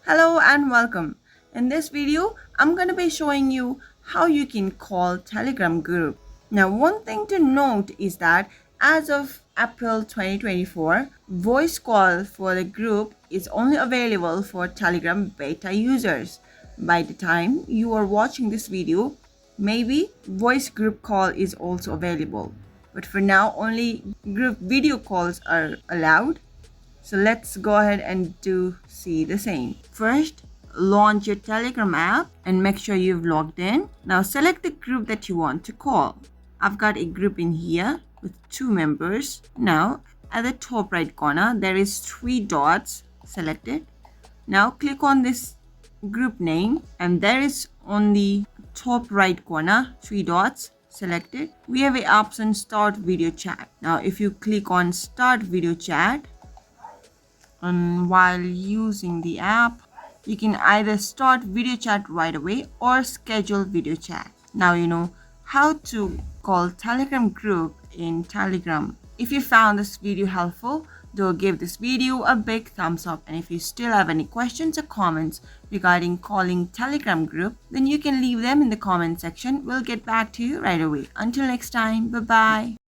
Hello and welcome. In this video, I'm going to be showing you how you can call Telegram group. Now, one thing to note is that as of April 2024, voice call for the group is only available for Telegram beta users. By the time you are watching this video, maybe voice group call is also available. But for now, only group video calls are allowed. So let's go ahead and see the same. First, launch your Telegram app and make sure you've logged in. Now select the group that you want to call. I've got a group in here with 2 members. Now at the top right corner, there is 3 dots selected. Now click on this group name and there is on the top right corner 3 dots selected. We have a option start video chat. Now if you click on start video chat, and while using the app, you can either start video chat right away or schedule video chat. Now you know how to call Telegram group in Telegram. If you found this video helpful, do give this video a big thumbs up, and if you still have any questions or comments regarding calling Telegram group, then you can leave them in the comment section. We'll get back to you right away. Until next time, bye bye.